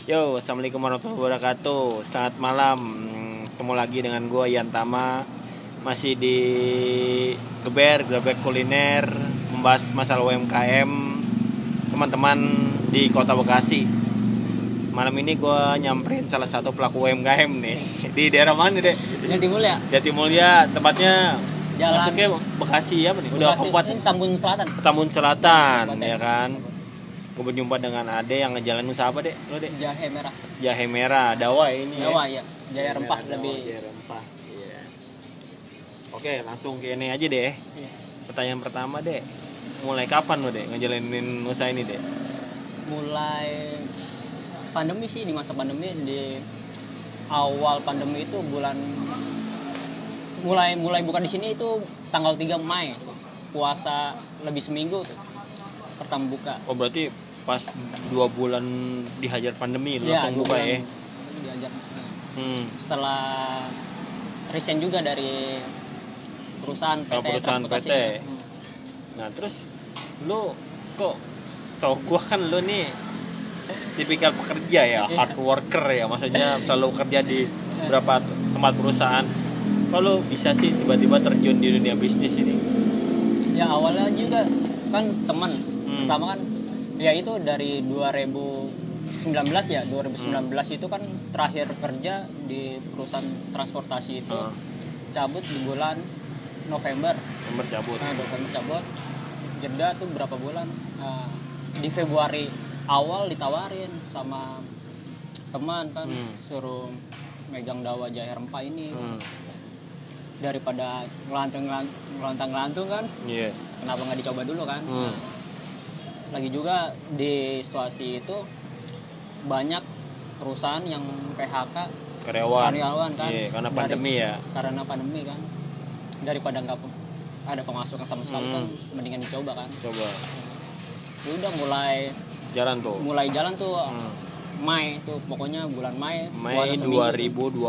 Yo, assalamualaikum warahmatullahi wabarakatuh. Selamat malam. Ketemu lagi dengan gue Ian Tama. Masih di Gebek Kuliner, membahas masalah UMKM teman-teman di Kota Bekasi. Malam ini gue nyamperin salah satu pelaku UMKM nih. Di daerah mana deh? Jatimulya. Jatimulya, tempatnya Jalan masuknya Bekasi apa nih? Udah Bekasi, ini Tambun Selatan. Tambun Selatan, ya kan? Gue berjumpa dengan Ade yang ngejalanin usaha apa, Dek? Lo, Dek? Jahe merah. Jahe merah, dawa ini. Dawa ya. Jaya rempah Dawa, lebih. Jaya rempah. Iya. Oke, langsung ke ini aja deh. Iya. Pertanyaan pertama, Dek. Mulai kapan lo, Dek, ngejalanin usaha ini, Dek? Mulai pandemi sih, di masa pandemi, di awal pandemi itu mulai buka di sini itu tanggal 3 Mei. Puasa lebih seminggu tuh. Pertama buka. Oh, berarti pas 2 bulan dihajar pandemi lo langsung buka ya? Diajar. Setelah resign juga dari perusahaan PT. Perusahaan PT. Nah, terus lo kok tau gua kan lo nih tipikal pekerja ya, hard worker ya, maksudnya selalu kerja di beberapa tempat perusahaan. Kalau bisa sih tiba-tiba terjun di dunia bisnis ini? Ya awalnya juga kan teman. Pertama kan ya itu dari 2019 ya. 2019 itu kan terakhir kerja di perusahaan transportasi itu cabut di bulan November cabut. November cabut. Jeda tuh berapa bulan. Di Februari awal ditawarin sama teman kan suruh megang dawa jahe rempah ini. Daripada ngelantung kan. Yeah. Kenapa nggak dicoba dulu kan? Lagi juga di situasi itu banyak perusahaan yang PHK karyawan kan. Yeah, karena pandemi ya. Karena pandemi kan. Daripada nggak ada pemasukan sama sekali kan, mendingan dicoba kan. Coba. Ya udah mulai jalan tuh. Mei itu pokoknya bulan Mei 2020.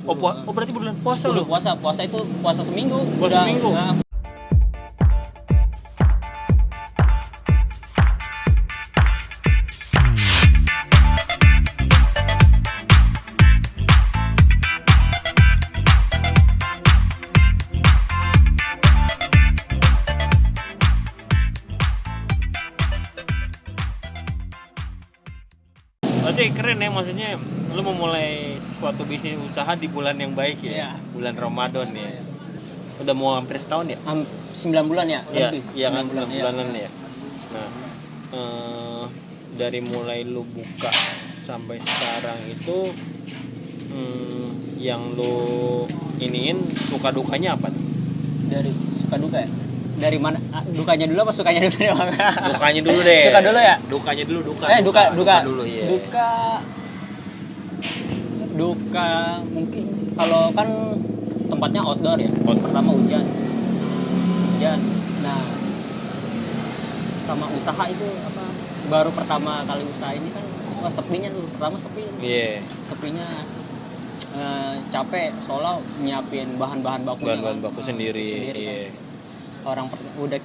Oh, berarti bulan puasa loh. Puasa itu puasa seminggu. Seminggu. Berarti keren ya, maksudnya lu memulai suatu bisnis usaha di bulan yang baik ya. Bulan Ramadan ya. Udah mau hampir setahun ya? 9 bulan ya? Lebih. Iya kan, 9 bulanan ya. Nah, dari mulai lu buka sampai sekarang itu yang lu iniin suka dukanya apa? Dari suka duka ya? Dari mana? Dukanya dulu apa sukanya dulu ya? Dukanya dulu deh. Suka dulu ya? Dukanya dulu, duka dulu ya. Duka mungkin kalau kan tempatnya outdoor ya. Pertama hujan. Nah, sama usaha itu apa? Baru pertama kali usaha ini kan sepinya tuh. Pertama sepi. Iya. Sepinya capek soalnya nyiapin bahan-bahan baku sendiri. Iya. Orang udah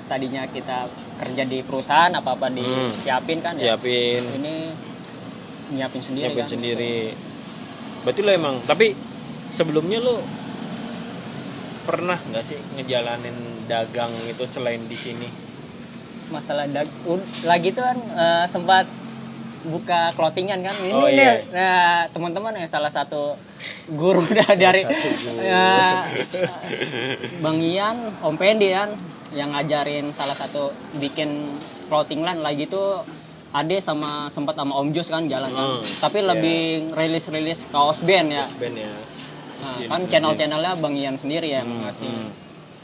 tadinya kita kerja di perusahaan apa-apa disiapin kan ya. Ini nyiapin sendiri. Berarti lo emang, tapi sebelumnya lo pernah nggak sih ngejalanin dagang itu selain di sini? Masalah lagi tuh kan sempat buka clothingan kan ini. Nah teman-teman ya salah satu guru dari Bang Ian, Om Pendi kan yang ngajarin salah satu bikin clothing line lagi tuh Ade sempat sama Om Jos kan jalan kan. Tapi lebih rilis kaos band ya. Nah, kan channel-channelnya Bang Ian sendiri yang ngasih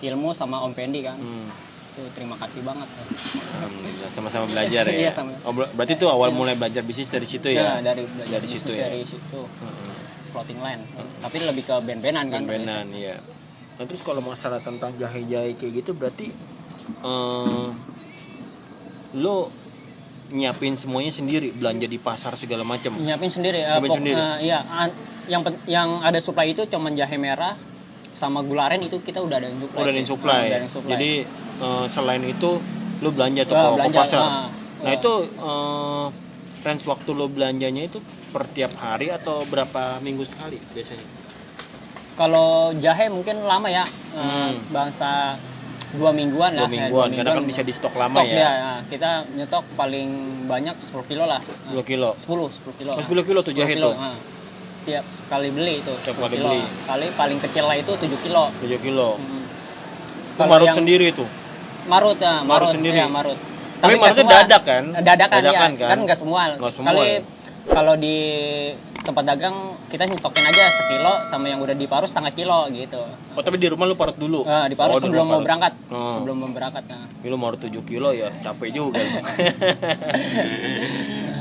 ilmu sama Om Pendi kan. Itu terima kasih banget. Alhamdulillah, sama-sama belajar ya. Iya, sama. Oh, berarti tuh awal mulai belajar bisnis dari situ ya? Dari situ ya. Dari situ. Clothing line. Tapi lebih ke band-bandan kan. Band-bandan, iya. Nah, terus kalau masalah tentang jahe-jahe kayak gitu berarti lo nyiapin semuanya sendiri, belanja di pasar segala macam. Nyiapin sendiri. Iya, yang ada supply itu cuman jahe merah sama gula aren itu kita udah ada yang supply. Udah ada yang supply. Jadi selain itu lu belanja tuh ke pasar. Nah itu range waktu lo belanjanya itu per tiap hari atau berapa minggu sekali biasanya? Kalau jahe mungkin lama ya, bangsa 2 mingguan lah. 2 mingguan, karena kan bisa di stok lama ya. Ya. Kita nyetok paling banyak 10 kilo lah. 10 kilo? 10 kilo. 10 kilo tuh jahe tuh? Tiap kali beli itu. Tiap kali beli? Kali paling kecil lah itu 7 kilo. 7 kilo? Kalau Marut yang sendiri itu? Marut ya, Marut sendiri? Ya, marut. Tapi marutnya dadak kan? Dadakan ya, kan? kan nggak semua. Kali kalau di tempat dagang kita nyetokin aja sekilo sama yang udah diparut setengah kilo gitu. Oh tapi di rumah lu parut dulu? Diparut sebelum mau berangkat. Sebelum mau berangkat. Lu marut 7 kilo ya capek juga.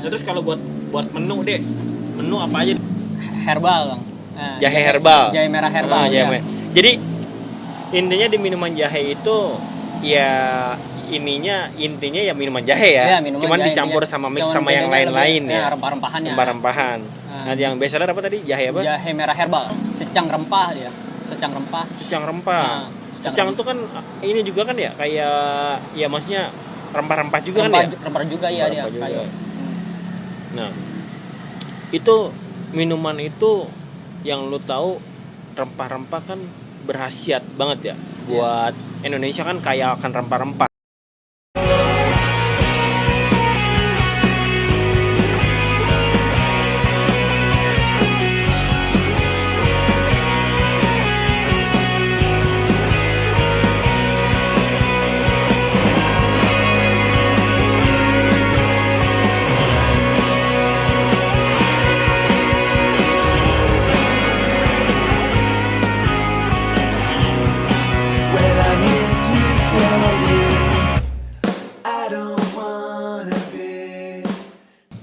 Terus kalau buat menu deh, menu apa aja? Herbal bang. Jahe herbal. Jahe merah herbal. Jadi intinya di minuman jahe itu ya intinya ya minuman jahe ya. Cuman jahe, dicampur sama mix sama yang lain-lain ya. Rempah-rempahannya. Rempah-rempahan. Nah, yang bestseller apa tadi? Jahe apa? Jahe merah herbal. Secang rempah dia. Secang rempah. Secang itu kan ini juga kan ya kayak ya maksudnya rempah-rempah juga kan ya? Rempah juga ya dia. Kayak. Nah, itu minuman itu yang lu tahu rempah-rempah kan berkhasiat banget ya buat Indonesia kan kaya akan rempah-rempah.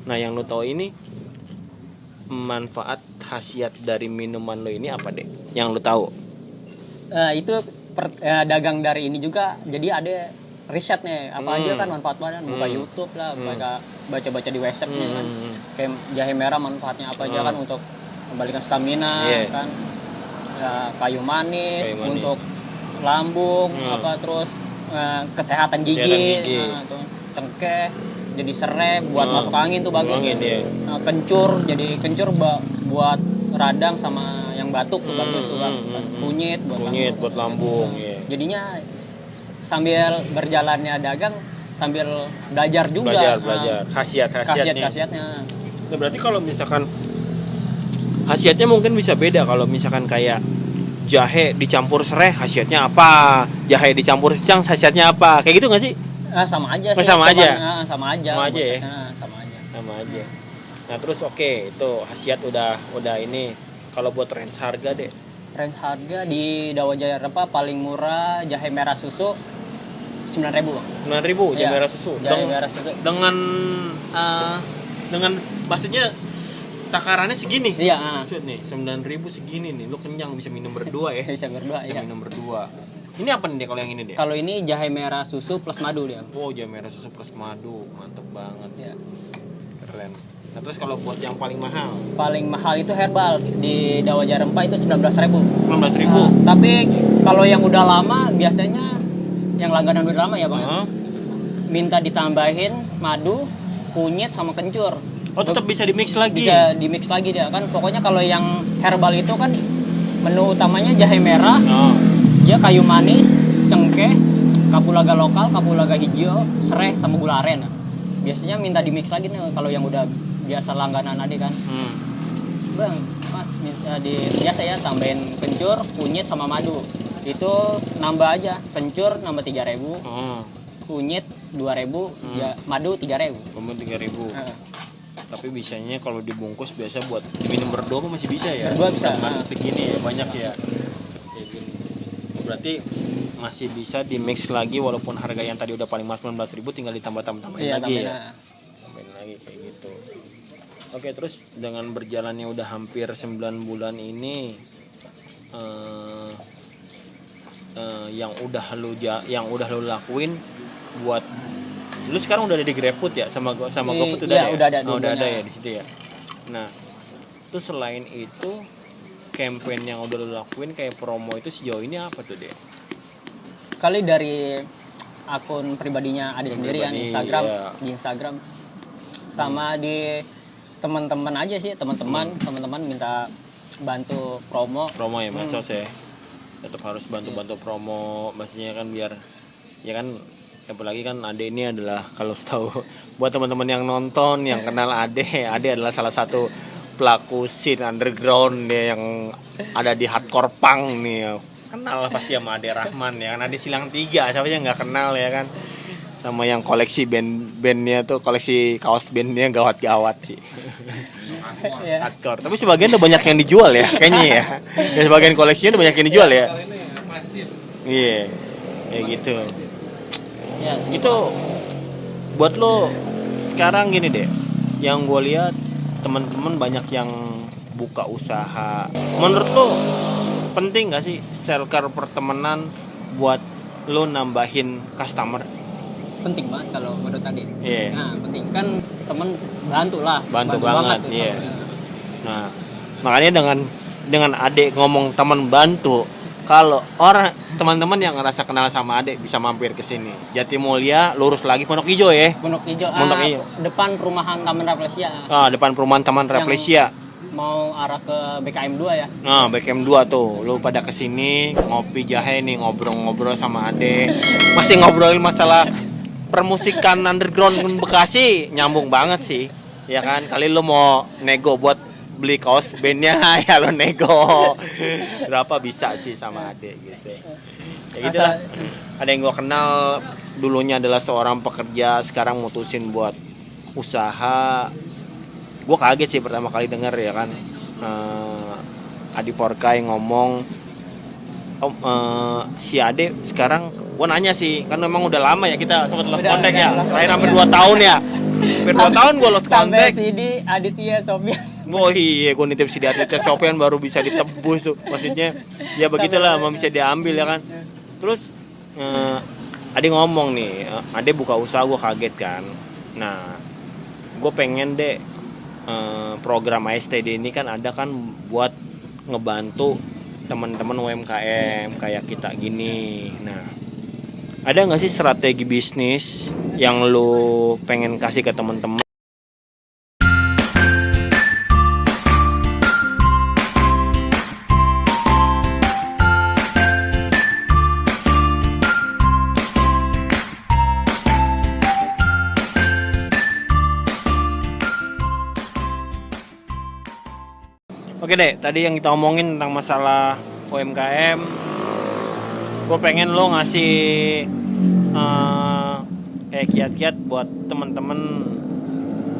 Nah, yang lo tahu ini manfaat khasiat dari minuman lo ini apa deh? Yang lo tahu? Itu dagang dari ini juga. Jadi ada risetnya apa aja kan manfaat-manfaat. Buka YouTube lah, baca-baca di websitenya kan. Kayak jahe merah manfaatnya apa aja kan untuk membalikan stamina kan. Ya, kayu manis untuk lambung apa terus kesehatan gigi. Tuh, cengkeh jadi serai buat masuk angin tuh bagus. Kencur jadi kencur buat radang sama yang batuk tuh bagus tuh kan. Kunyit buat lambung. Jadinya sambil berjalannya dagang sambil belajar juga. Belajar khasiatnya. Nah, berarti kalau misalkan khasiatnya mungkin bisa beda kalau misalkan kayak jahe dicampur serai khasiatnya apa? Jahe dicampur secang khasiatnya apa? Kayak gitu nggak sih? Sama aja sih. Sama aja ya. Sama aja. Nah terus itu khasiat udah ini. Kalau buat range harga deh. Range harga di Dawajaya Rempah paling murah jahe merah susu 9.000 bang. 9.000 jahe merah susu. Merah susu. Dengan maksudnya takarannya segini. Iya. Maksud nih 9.000 segini nih. Lu kenyang bisa minum berdua ya. Bisa minum berdua. Ini apa nih kalau yang ini deh? Kalau ini jahe merah susu plus madu dia. Oh, jahe merah susu plus madu, mantep banget ya. Keren. Nah, terus kalau buat yang paling mahal? Paling mahal itu herbal di Dawajaya Rempah itu 19.000. 19.000. Tapi kalau yang udah lama biasanya yang langganan udah lama ya bang. Minta ditambahin madu, kunyit sama kencur. Oh, tetap bisa dimix lagi. Bisa dimix lagi dia kan. Pokoknya kalau yang herbal itu kan menu utamanya jahe merah. Dia kayu manis, cengkeh, kapulaga lokal, kapulaga hijau, serai sama gula aren. Biasanya minta di mix lagi nih kalau yang udah biasa langganan adik kan. Bang, Mas biasa ya tambahin kencur, kunyit sama madu. Itu nambah aja, kencur nambah 3.000. Kunyit 2.000, ya madu 3.000. Kamu 3.000. Tapi bisanya kalau dibungkus biasa buat diminum berdua masih bisa ya. Berdua bisa. Segini ya, banyak ya. Berarti masih bisa di mix lagi walaupun harga yang tadi udah paling mahal 19.000 tinggal tambahin lagi ya. Tambahin lagi kayak gitu. Oke, terus dengan berjalannya udah hampir 9 bulan ini yang udah lu lakuin buat lu sekarang udah ada di GrabFood ya sama GoFood udah ada ya di situ ya. Nah, terus selain itu campaign yang udah lo lakuin kayak promo itu sejauh ini apa tuh deh? Kali dari akun pribadinya ada sendiri ya di Instagram. Di Instagram sama di teman-teman aja sih, teman-teman minta bantu promo ya medsos ya, tetap harus bantu promo, maksudnya kan biar ya kan, apalagi kan Ade ini adalah kalau tahu buat teman-teman yang nonton yang kenal Ade adalah salah satu pelaku scene underground ya, yang ada di hardcore punk nih, kenal pasti sama Ade Rahman ya kan, Ade Silang 3, siapa yang nggak kenal ya kan, sama yang koleksi band-bandnya tuh, koleksi kaos bandnya gawat-gawat sih. Hardcore. Tapi sebagian udah banyak yang dijual ya kayaknya ya. Dan sebagian koleksinya udah banyak yang dijual ya. Iya. Kayak gitu. Ya, itu buat lo sekarang gini deh. Yang gue lihat teman-teman banyak yang buka usaha. Menurut lo penting gak sih circle pertemanan buat lo nambahin customer? Penting banget kalau menurut tadi. Yeah. Nah, penting kan temen bantu banget iya. Nah, makanya dengan Ade ngomong teman bantu, kalau orang teman-teman yang ngerasa kenal sama Ade bisa mampir ke sini. Jatimulya lurus lagi Pondok Hijau ya. Pondok Hijau. Depan perumahan Taman Rafflesia. Depan perumahan Taman Rafflesia. Mau arah ke BKM 2 ya. Nah, BKM 2 tuh. Lu pada kesini ngopi jahe nih, ngobrol-ngobrol sama Ade. Masih ngobrolin masalah permusikan underground Bekasi, nyambung banget sih. Ya kan, kali lu mau nego buat beli kaos bandnya ya lo nego. Berapa bisa sih sama Ade gitu. Ya gitu lah. Ada yang gua kenal dulunya adalah seorang pekerja, sekarang mutusin buat usaha. Gua kaget sih pertama kali denger ya kan. Adi Porkai ngomong si Ade sekarang, gue nanya sih, kan memang udah lama ya kita sempat lost contact ya, terakhir hampir 2 tahun ya, hampir 2 tahun gue lost contact. Sampai CD Aditya Sofian. Oh iya, gue nitip CD Aditya Sofian baru bisa ditebus tuh, maksudnya ya begitulah, mau bisa diambil ya kan. Terus Ade ngomong nih, Ade buka usaha, gue kaget kan. Nah, gue pengen deh program ASTD ini kan ada kan buat ngebantu teman-teman UMKM kayak kita gini. Nah, ada nggak sih strategi bisnis yang lu pengen kasih ke teman-teman? Oke deh, tadi yang kita omongin tentang masalah UMKM, gue pengen lo ngasih kayak kiat-kiat buat teman-teman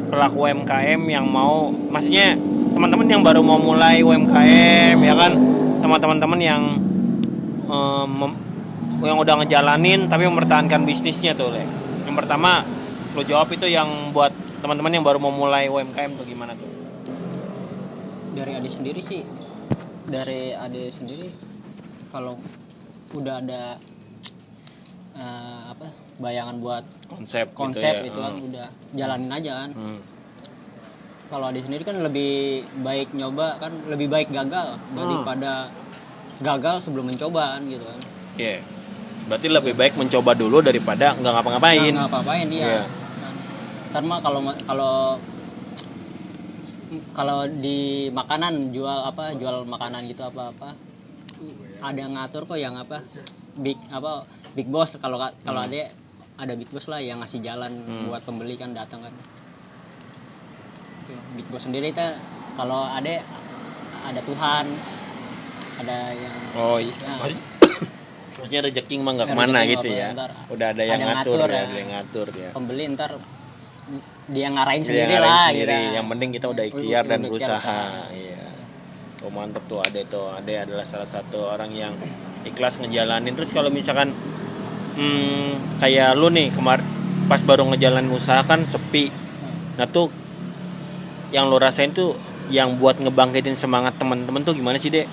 pelaku UMKM yang mau, maksudnya teman-teman yang baru mau mulai UMKM ya kan, sama teman-teman yang udah ngejalanin tapi mempertahankan bisnisnya tuh Le. Yang pertama lo jawab itu yang buat teman-teman yang baru mau mulai UMKM tuh gimana tuh? Dari Ade sendiri sih, kalau udah ada bayangan buat konsep gitu ya, itu kan udah jalanin aja kan. Kalau Ade sendiri kan lebih baik nyoba kan, lebih baik gagal daripada gagal sebelum mencoba kan gitu kan. Iya. Yeah. Berarti lebih baik mencoba dulu daripada nggak ngapa-ngapain. Nggak ngapa-ngapain dia. Yeah. Ntar mah kalau di makanan jual makanan gitu apa ada ngatur kok yang big boss kalau ada big boss lah yang ngasih jalan buat pembeli kan datang kan. Big boss sendiri itu kalau ada Tuhan, ada yang maksudnya rezeki mah nggak kemana gitu ya, udah ada yang ngatur ya. Pembeli ntar dia ngarahin sendiri lah sendiri. Gitu. Yang penting kita udah ikhtiar dan berusaha. Iya. Oh mantep tuh Ade tuh. Ade adalah salah satu orang yang ikhlas ngejalanin. Terus kalau misalkan kayak lu nih pas baru ngejalanin usaha kan sepi. Nah tuh yang lu rasain tuh yang buat ngebangkitin semangat teman-teman tuh gimana sih Dek?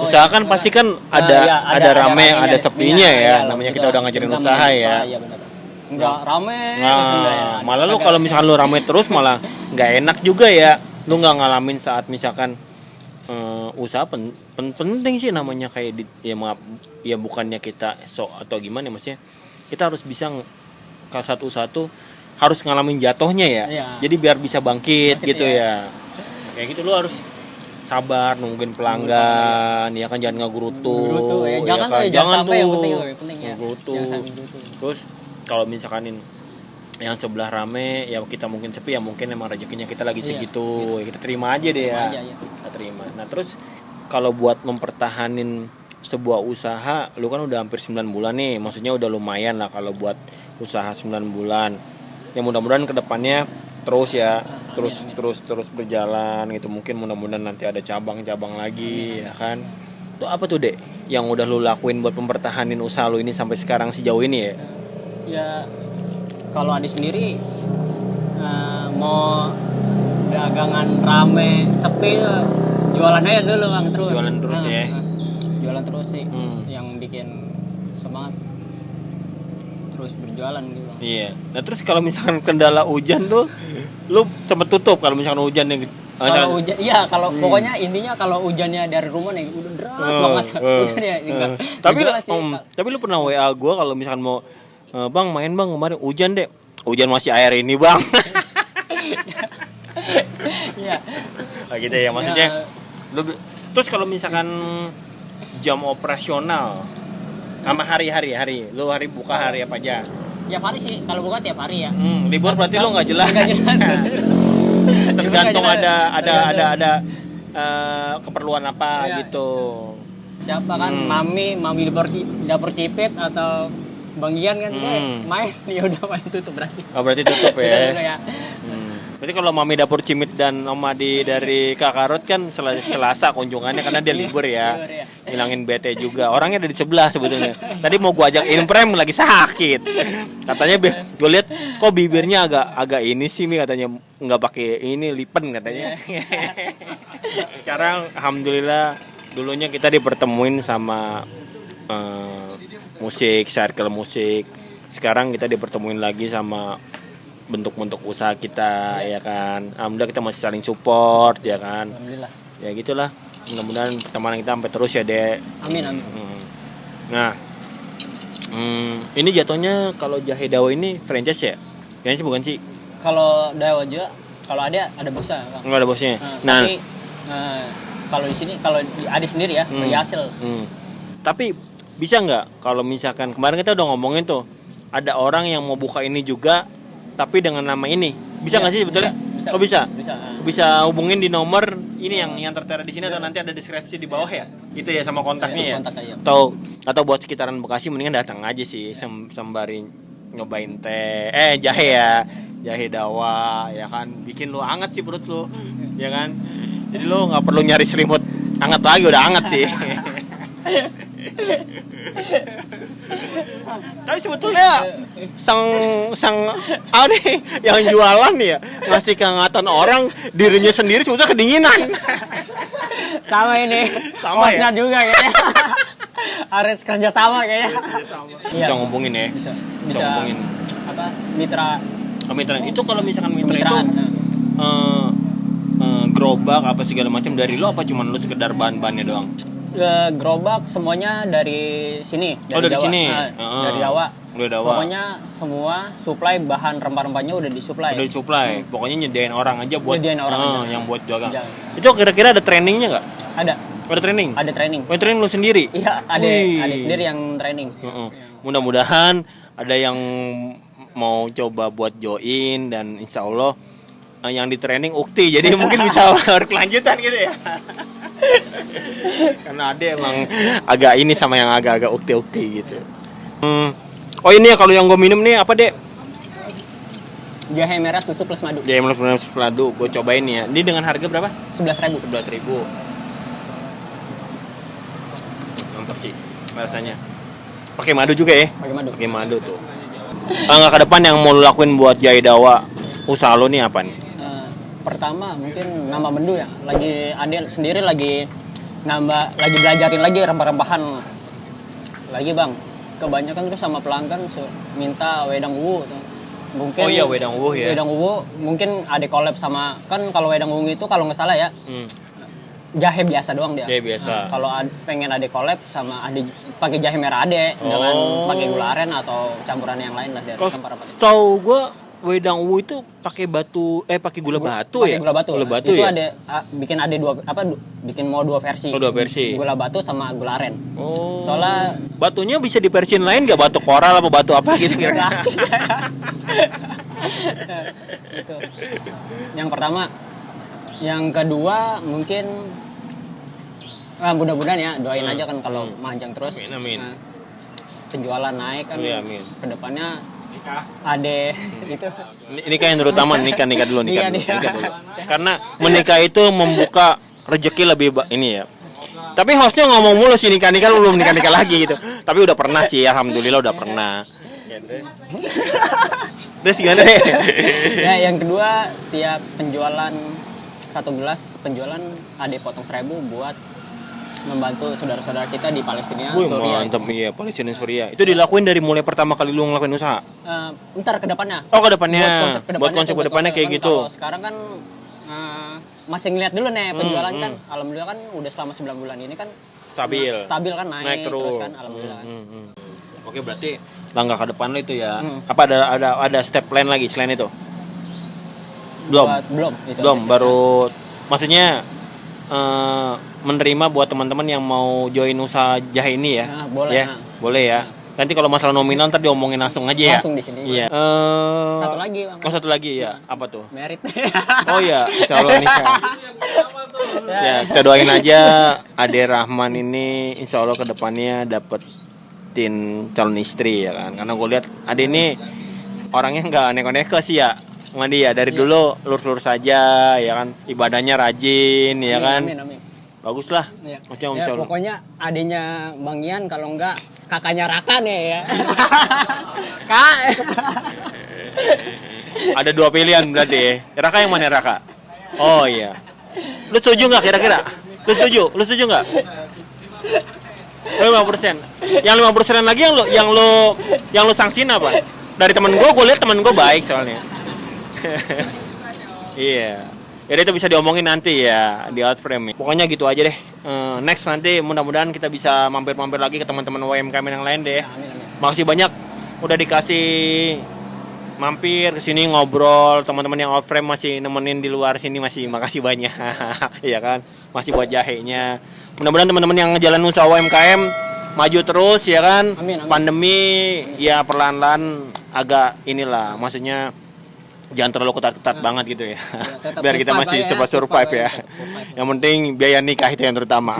Usaha kan pasti kan ada rame, ada sepinya ya. Namanya kita udah ngajarin usaha ya. Iya benar. Enggak rame ya. Malah lu kalau misalkan lu rame terus malah nggak enak juga ya. Lu nggak ngalamin saat misalkan usaha penting sih namanya kayak bukannya kita atau gimana, maksudnya kita harus bisa saat usaha tuh harus ngalamin jatuhnya ya. Iya. Jadi biar bisa bangkit Bangkit, gitu ya. Kayak gitu lu harus sabar nungguin pelanggan, ya kan jangan ngegerutu. Ya, Ya jangan kan? jangan sampai yang tuh penting ya. ngegerutu. Jangan sampai gerutu. Terus kalau misalkanin yang sebelah rame ya kita mungkin sepi, ya mungkin emang rezekinya kita lagi segitu. Ya kita terima aja deh ya. Kita terima. Nah, terus kalau buat mempertahanin sebuah usaha, lu kan udah hampir 9 bulan nih. Maksudnya udah lumayan lah kalau buat usaha 9 bulan. Ya mudah-mudahan kedepannya terus ya, terus berjalan gitu. Mungkin mudah-mudahan nanti ada cabang-cabang lagi ya kan. Itu apa tuh, Dek, yang udah lu lakuin buat mempertahanin usaha lu ini sampai sekarang sejauh ini ya? Ya kalau Adi sendiri mau dagangan rame sepi jualan aja dulu Bang, terus. Jualan terus ya. Jualan terus sih yang bikin semangat terus berjualan gitu. Iya. Nah, terus kalau misalkan kendala hujan tuh lu sempet tutup kalau misalkan hujan yang kalau hujan, iya kalau pokoknya intinya kalau hujannya dari rumah nih udah deras banget. Udah ya enggak. Tapi lu pernah WA gua kalau misalkan mau Bang main Bang kemarin hujan deh. Hujan masih air ini Bang. Iya. Nah, gitu ya maksudnya. Terus kalau misalkan jam operasional sama hari, lu hari buka hari apa aja? Tiap hari sih, kalau buka tiap hari ya. Libur berarti lu nggak jelas. Tergantung ada keperluan apa ya, gitu. Siapa kan mami dapur cipit atau Bang Gian kan main ya udah main tutup berarti. Oh, berarti tutup ya. Ya. Berarti kalau mami dapur cimit dan Om Adi dari Kakarot kan Selasa kunjungannya karena dia libur ya. Hilangin bete juga. Orangnya ada di sebelah sebetulnya. Tadi mau gua ajak prem lagi sakit. Katanya gue lihat kok bibirnya agak ini sih Mi, katanya nggak pakai ini lipen katanya. Sekarang alhamdulillah dulunya kita dipertemuin sama musik, circle musik. Sekarang kita dipertemuin lagi sama bentuk-bentuk usaha kita ya kan. Alhamdulillah kita masih saling support ya kan. Alhamdulillah. Ya gitulah. Mudah-mudahan pertemanan kita sampai terus ya, Dek. Amin. Nah, ini jatuhnya kalau Jahe Dawa ini franchise ya? Kayaknya bukan sih. Kalau Dawa juga, kalau ada bosnya. Enggak ada bosnya. Tapi kalau di sini, kalau di Adi sendiri ya, bagi hasil. Tapi bisa nggak kalau misalkan kemarin kita udah ngomongin tuh ada orang yang mau buka ini juga tapi dengan nama ini, bisa nggak sih sebetulnya? Oh bisa. Bisa hubungin di nomor ini yang tertera di sini atau nanti ada deskripsi di bawah ya, gitu ya sama kontaknya ya. Atau buat sekitaran Bekasi mendingan datang aja sih sembari nyobain jahe dawa ya kan, bikin lu anget sih perut lu ya kan. Jadi lu nggak perlu nyari selimut anget lagi, udah anget sih. Tapi sebetulnya sang nih yang jualan ya ngasih kehangatan orang, dirinya sendiri sebetulnya kedinginan. Sama ini. Sama ya juga kayaknya. Harus kerja sama kayaknya. Bisa ngomongin ya. Bisa ngomongin. Apa mitra? Mitra itu kalau misalkan mitra itu gerobak apa segala macam dari lo apa cuman lo sekedar bahan-bahannya doang? Gerobak semuanya dari sini, dari Jawa. Sini. Dari Jawa. Pokoknya semua supply bahan rempah-rempahnya udah disuplai. Pokoknya nyediain orang aja buat yang buat dagang. Itu kira-kira ada trainingnya nggak? Ada training. Training lu sendiri? Iya, ada sendiri yang training. Mudah-mudahan ada yang mau coba buat join dan insya Allah yang di training ukti, jadi mungkin bisa berkelanjutan gitu ya. Karena ada emang agak ini sama yang agak-agak ukti-ukti gitu. Oh ini ya kalau yang gue minum nih apa Dek? Jahe merah susu plus madu. Jahe merah susu plus madu, gue cobain ya. Ini dengan harga berapa? 11.000. Mantap sih rasanya. Pakai madu juga ya? Pakai madu tuh. Nggak ke depan yang mau lu lakuin buat Jahe Dawa, usaha lu nih apa nih? Pertama mungkin nambah menu ya. Adel sendiri lagi belajarin lagi rempah-rempahan lagi Bang. Kebanyakan tuh sama pelanggan minta wedang uwu tuh. Mungkin wedang uwu ya. Wedang uwu mungkin ada collab sama, kan kalau wedang uwu itu kalau nggak salah ya. Jahe biasa doang dia. Jahe biasa. Kalau pengen ada collab sama pakai jahe merah jangan pakai gula aren atau campuran yang lain lah dari rempah-rempah. Tahu gue wedang uwu itu pakai pakai gula batu ya? Gula batu. Gula batu itu ya? ada bikin dua versi. Oh, 2 versi. Gula batu sama gula aren. Oh. Soalnya Batunya bisa di versi lain nggak? Batu koral apa batu apa gitu kira-kira? itu. Yang pertama. Yang kedua mungkin mudah-mudahan ya doain aja kan kalau manjang terus. Amin. Nah, penjualan naik kan. Iya, amin. Kedepannya ade itu. Nikah yang terutama nikah dulu. Nikah dulu. Karena menikah itu membuka rezeki lebih ini ya. Tapi hostnya ngomong mulu sih nikah belum nikah lagi gitu. Tapi udah pernah sih, alhamdulillah udah pernah. Terus gimana deh? Ya, yang kedua tiap penjualan 1 gelas penjualan ada potong 1.000 buat membantu saudara-saudara kita di Palestina, Suriah. Mantap iya, Palestina Suriah. Itu dilakuin dari mulai pertama kali lu ngelakuin usaha? Ntar ke depannya. Oh, ke depannya. Buat konsep ke depannya kayak gitu. Kalau sekarang kan masih ngeliat dulu nih penjualan kan. Alhamdulillah kan udah selama 9 bulan ini kan stabil kan naik terus kan alhamdulillah. Oke, berarti langkah ke depan lo itu ya. Apa ada step plan lagi selain itu? Belum, baru maksudnya menerima buat teman-teman yang mau join usaha jahe ini ya. Boleh. Ya, boleh ya. Nanti kalau masalah nominal ntar diomongin langsung aja ya. Langsung di sini. Iya. Satu lagi, Bang. Satu lagi ya. Apa tuh? Merit. Oh iya, insyaallah nikah. Ya, kita doain aja Ade Rahman ini insyaallah ke depannya dapetin calon istri ya kan. Karena gue lihat Ade ini orangnya nggak neko-neko sih ya. Mandi ya dari dulu lurus-lurus saja ya kan, ibadahnya rajin ya kan. Amin. Bagus lah. Ya. Pokoknya adanya Bang Ian kalau enggak kakaknya Raka nih ya. Kak. Ada 2 pilihan berarti. Raka yang mana Raka? Oh iya. Lu setuju nggak kira-kira? Lu setuju nggak? 5%. Yang 5% lagi yang lu sanksiin apa? Dari temen gue lihat temen gue baik soalnya. Iya. Jadi itu bisa diomongin nanti ya di Outframe. Pokoknya gitu aja deh. Next nanti mudah-mudahan kita bisa mampir-mampir lagi ke teman-teman UMKM yang lain deh. Amin. Makasih banyak udah dikasih mampir ke sini ngobrol. Teman-teman yang Outframe masih nemenin di luar sini masih makasih banyak. Iya kan? Masih buat jahenya. Mudah-mudahan teman-teman yang ngejalan usaha UMKM maju terus ya kan. Amin. Pandemi ya perlahan-lahan agak inilah maksudnya jangan terlalu ketat-ketat banget gitu ya. Biar kita masih survive ya. Yang penting biaya nikah itu yang terutama.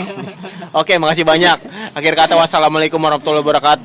Oke, makasih banyak. Akhir kata wassalamualaikum warahmatullahi wabarakatuh.